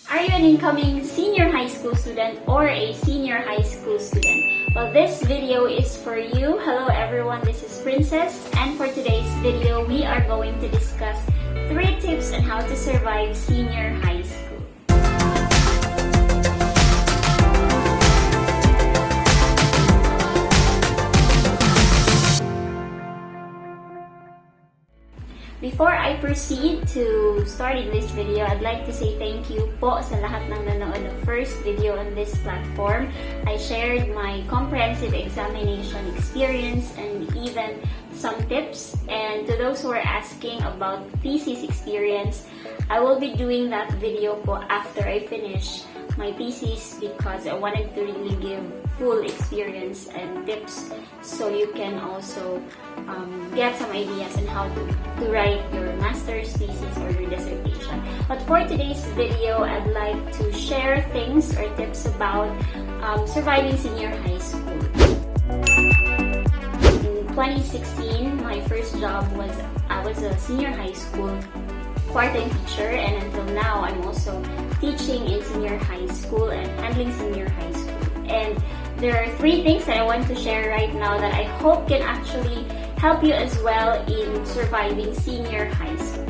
Are you an incoming senior high school student or a senior high school student? Well, this video is for you. Hello everyone, this is Princess, and for today's video, we are going to discuss 3 tips on how to survive senior high school. Before I proceed to starting this video, I'd like to say thank you po sa lahat ng nanood ng first video on this platform. I shared my comprehensive examination experience and even some tips. And to those who are asking about thesis experience, I will be doing that video po after I finish my thesis because I wanted to really give full experience and tips so you can also get some ideas on how to write your master's thesis or your dissertation. But for today's video, I'd like to share things or tips about surviving senior high school. In 2016, my first job was I was a senior high school part-time teacher, and until now, I'm also teaching in senior high school and handling senior high school. And there are 3 things that I want to share right now that I hope can actually help you as well in surviving senior high school.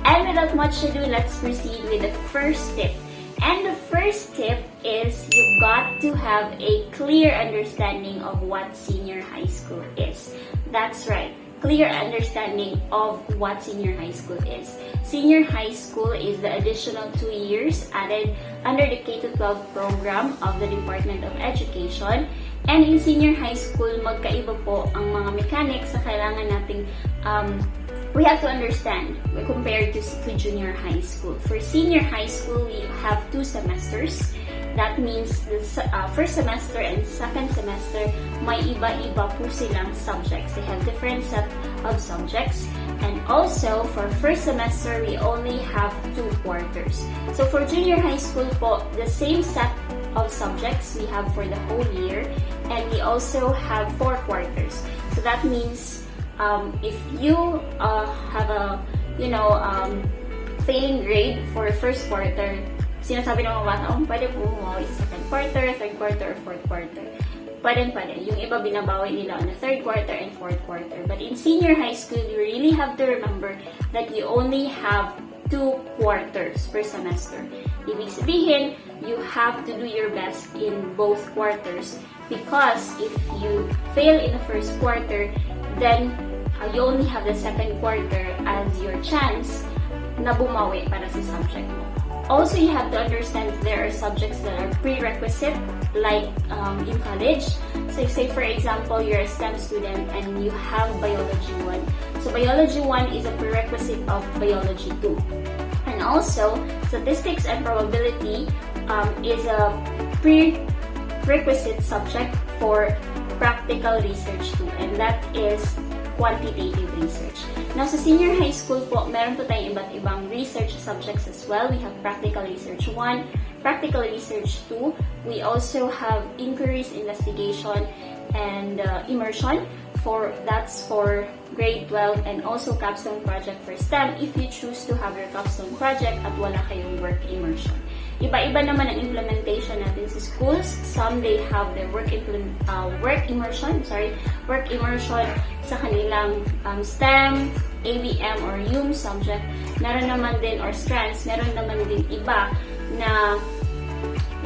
And without much ado, let's proceed with the first tip. And the first tip is you've got to have a clear understanding of what senior high school is. That's right. Clear understanding of what senior high school is. Senior high school is the additional 2 years added under the K-12 program of the Department of Education. And in senior high school, magkaiba po ang mga mechanics na kailangan nating we have to understand compared to junior high school. For senior high school, we have 2 semesters. That means the first semester and second semester, may iba-iba po silang subjects. They have different set of subjects. And also, for first semester, we only have 2 quarters. So for junior high school po, the same set of subjects we have for the whole year. And we also have 4 quarters. So that means if you have a, failing grade for first quarter, sinasabi ng mga bata, pwede po umuwi sa second quarter, third quarter, or fourth quarter. Pwede. Yung iba binabawi nila on the third quarter and fourth quarter. But in senior high school, you really have to remember that you only have 2 quarters per semester. Ibig sabihin, you have to do your best in both quarters because if you fail in the first quarter, then you only have the second quarter as your chance na bumawi para sa subject mo. Also, you have to understand that there are subjects that are prerequisite, like in college. So, say for example, you're a STEM student and you have Biology 1. So, Biology 1 is a prerequisite of Biology 2. And also, Statistics and Probability is a prerequisite subject for Practical Research 2. And that is quantitative research. Now, sa senior high school po, meron po tayong iba't ibang research subjects as well. We have Practical Research 1, Practical Research 2. We also have Inquiries, Investigation, and Immersion. That's for grade 12, and also Capstone Project for STEM if you choose to have your Capstone Project at wala kayong work immersion. Iba-iba naman ang implementation natin sa schools. Some they have their work immersion sa kanilang STEM, ABM, or UM subject. Meron naman din, or strands, meron naman din iba na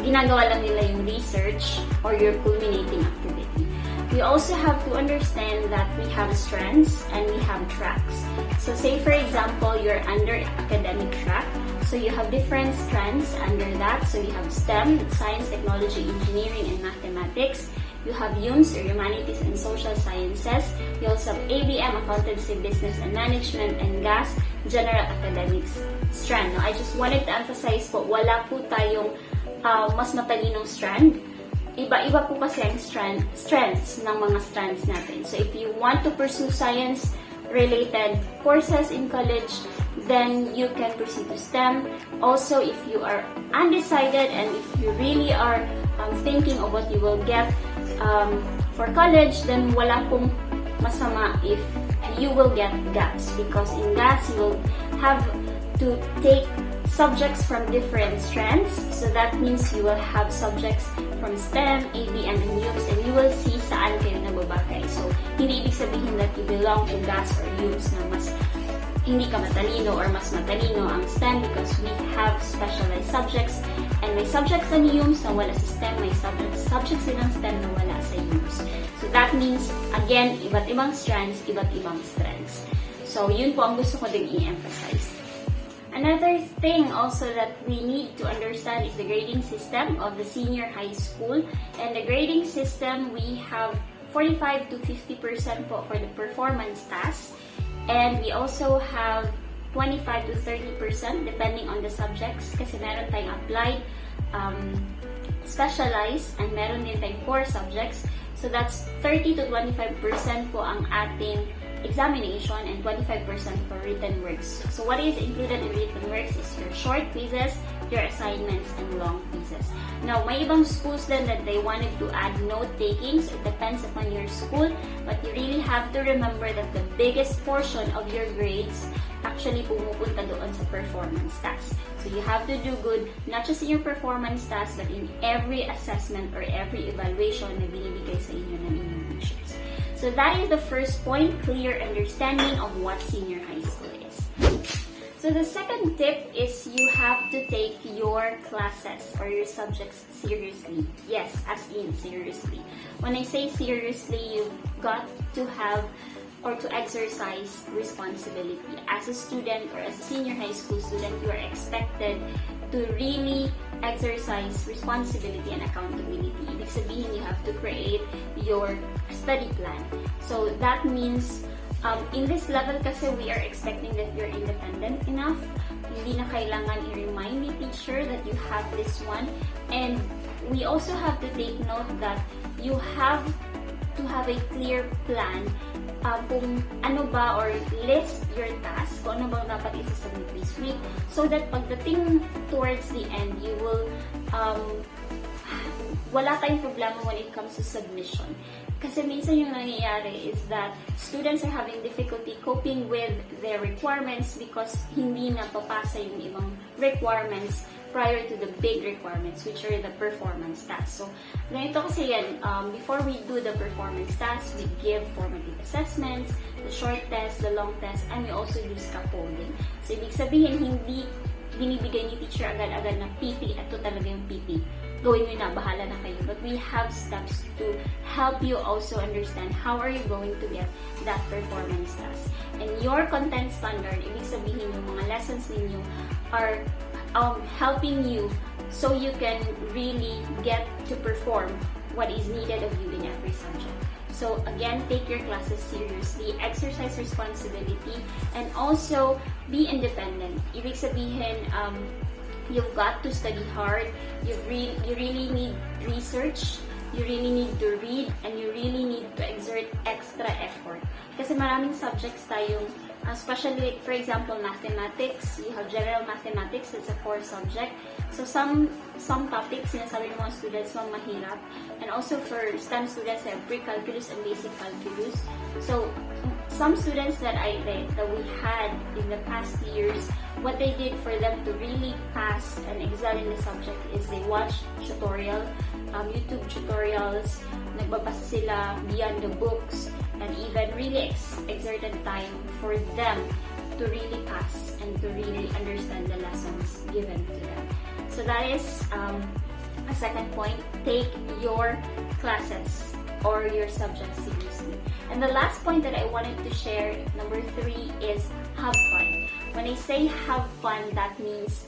ginagawa lang nila yung research or your culminating activity. We also have to understand that we have strands and we have tracks. So say for example, you're under academic track. So you have different strands under that. So you have STEM, Science, Technology, Engineering, and Mathematics. You have UMS, or Humanities and Social Sciences. You also have ABM, Accountancy, Business and Management, and GAS, General Academics strand. Now, I just wanted to emphasize po, wala po tayong mas matalinong strand. Iba-iba po kasi ang strengths ng mga strands natin. So if you want to pursue science-related courses in college, then you can proceed to STEM. Also, if you are undecided and if you really are thinking of what you will get for college, then wala pong masama if you will get GAPS, because in GAPS you will have to take subjects from different strands. So that means you will have subjects from STEM, ABM, and UMS, and you will see saan kayo nababagay. So, hindi ibig sabihin that you belong in GAS or UMS na mas hindi ka matalino or mas matalino ang STEM, because we have specialized subjects, and may subjects sa UMS na wala sa STEM, may subjects din ng STEM na wala sa UMS. So that means, again, iba't ibang strands, iba't ibang strengths. So yun po ang gusto ko din i-emphasize. Another thing also that we need to understand is the grading system of the senior high school. And the grading system, we have 45 to 50% po for the performance tasks. And we also have 25 to 30% depending on the subjects, kasi meron tayong applied, specialized, and meron din tayong core subjects. So that's 30 to 25% po ang ating examination and 25% for written works. So what is included in written works is your short quizzes, your assignments, and long quizzes. Now, may ibang schools then that they wanted to add note-taking, so it depends upon your school, but you really have to remember that the biggest portion of your grades actually pumupunta doon sa performance tasks. So you have to do good, not just in your performance tasks, but in every assessment or every evaluation na binibigay sa inyo ng inyong teachers. So that is the first point, clear understanding of what senior high school is. So the second tip is you have to take your classes or your subjects seriously. Yes, as in seriously. When I say seriously, you've got to have or to exercise responsibility. As a student or as a senior high school student, you are expected to really exercise responsibility and accountability. Ibig sabihin, you have to create your study plan. So that means, in this level kasi we are expecting that you're independent enough. Hindi na kailangan i-remind the teacher that you have this one. And we also have to take note that you have to have a clear plan kung ano ba, or list your task, kung ano ba dapat isa-submit this week, so that pagdating towards the end, you will wala tayong problema when it comes to submission. Kasi minsan yung nangyayari is that students are having difficulty coping with their requirements because hindi na papasa yung ibang requirements prior to the big requirements, which are the performance tasks. So, ganito kasi yan, before we do the performance tasks, we give formative assessments, the short test, the long test, and we also do scaffolding. So, ibig sabihin, hindi binibigay ni teacher agad-agad na PP, at ito talaga yung PP. Gawin nyo na, bahala na kayo. But we have steps to help you also understand how are you going to get that performance task. And your content standard, ibig sabihin yung mga lessons ninyo are helping you so you can really get to perform what is needed of you in every subject. So again, take your classes seriously, exercise responsibility, and also be independent. Ibig sabihin, you've got to study hard, you really need research, you really need to read, and you really need to exert extra effort. Kasi maraming subjects tayong, especially for example, mathematics, you have general mathematics, it's a core subject. So some topics, sinasabi ng mga students, mahirap. And also for STEM students, they have pre-calculus and basic calculus. So some students that we had in the past years, what they did for them to really pass and excel in the subject is they watch YouTube tutorials, nagbabasa sila beyond the books, and even really exerted time for them to really pass and to really understand the lessons given to them. So that is a second point. Take your classes or your subjects seriously. And the last point that I wanted to share, number 3, is have fun. When I say have fun, that means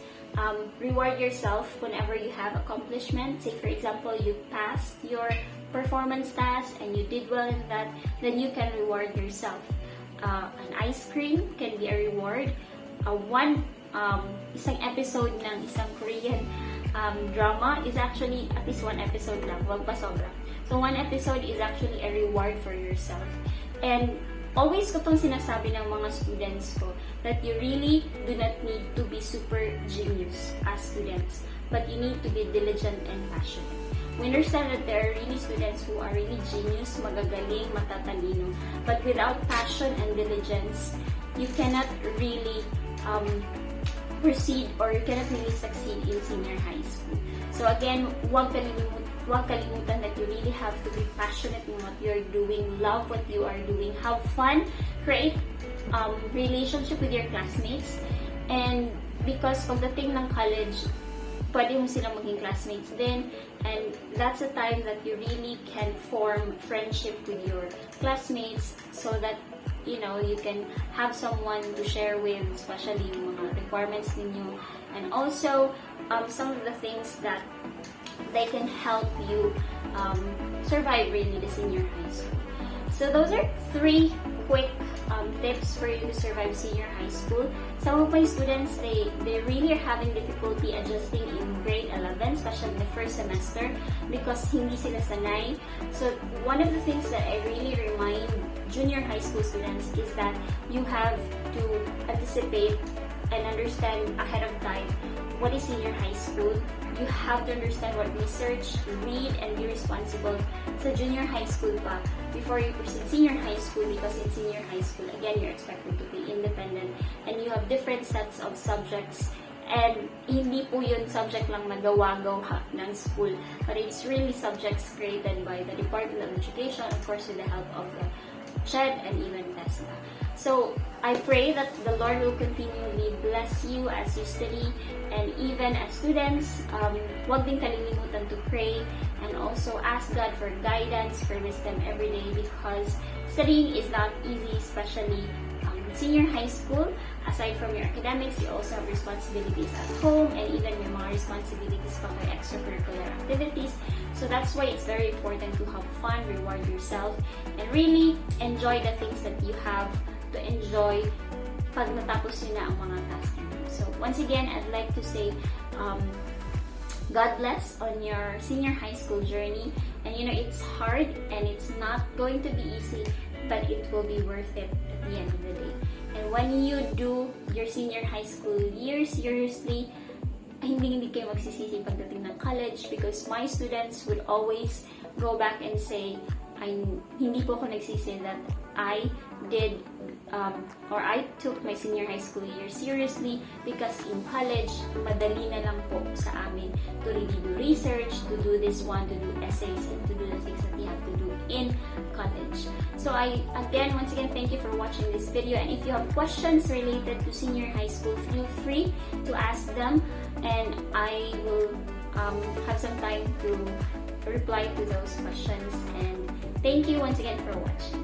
reward yourself whenever you have accomplishment. Say for example, you passed your performance task and you did well in that, then you can reward yourself. An ice cream can be a reward. Isang episode ng isang Korean drama is actually at least 1 episode lang, wag pa sobra. So 1 episode is actually a reward for yourself. And always ko itong sinasabi ng mga students ko that you really do not need to be super genius as students, but you need to be diligent and passionate. We understand that there are really students who are really genius, magagaling, matatalino, but without passion and diligence, you cannot really proceed or you cannot really succeed in senior high school. So again, huwag kalimutan that you really have to be passionate in what you're doing, love what you are doing, have fun, create relationship with your classmates, and because pagdating ng college, pwede mo silang maging classmates din, and that's a time that you really can form friendship with your classmates so that you can have someone to share with, especially yung mga requirements ninyo, and also some of the things that they can help you survive really the senior high school. So those are 3 quick tips for you to survive senior high school. Some of my students, they really are having difficulty adjusting in grade 11, especially in the first semester, because hindi sila sanay. So one of the things that I really remind junior high school students is that you have to anticipate and understand ahead of time what is senior high school. You have to understand what research, read, and be responsible sa junior high school pa before you proceed senior high school, because in senior high school, again, you're expected to be independent and you have different sets of subjects, and hindi po yun subject lang na gawa-gawa ng school, but it's really subjects created by the Department of Education, of course with the help of the SHED and even TESDA. So I pray that the Lord will continually bless you as you study, and even as students, huwag din kalilimutan to pray and also ask God for guidance, for wisdom every day, because studying is not easy, especially senior high school. Aside from your academics, you also have responsibilities at home, and even may mga responsibilities pa for extracurricular activities. So that's why it's very important to have fun, reward yourself, and really enjoy the things that you have to enjoy pag natapos nyo na ang mga tasks niyo. So once again, I'd like to say God bless on your senior high school journey, and it's hard and it's not going to be easy, but it will be worth it at the end of the day. And when you do your senior high school year seriously, hindi kayo magsisisi pagdating ng college, because my students would always go back and say, hindi po ako nagsisi that I did or I took my senior high school year seriously, because in college, madali na lang po sa amin to really do research, to do this one, to do essays, and to do the things that you have to do in college. So once again, thank you for watching this video, and if you have questions related to senior high school, feel free to ask them, and I will have some time to reply to those questions. And thank you once again for watching.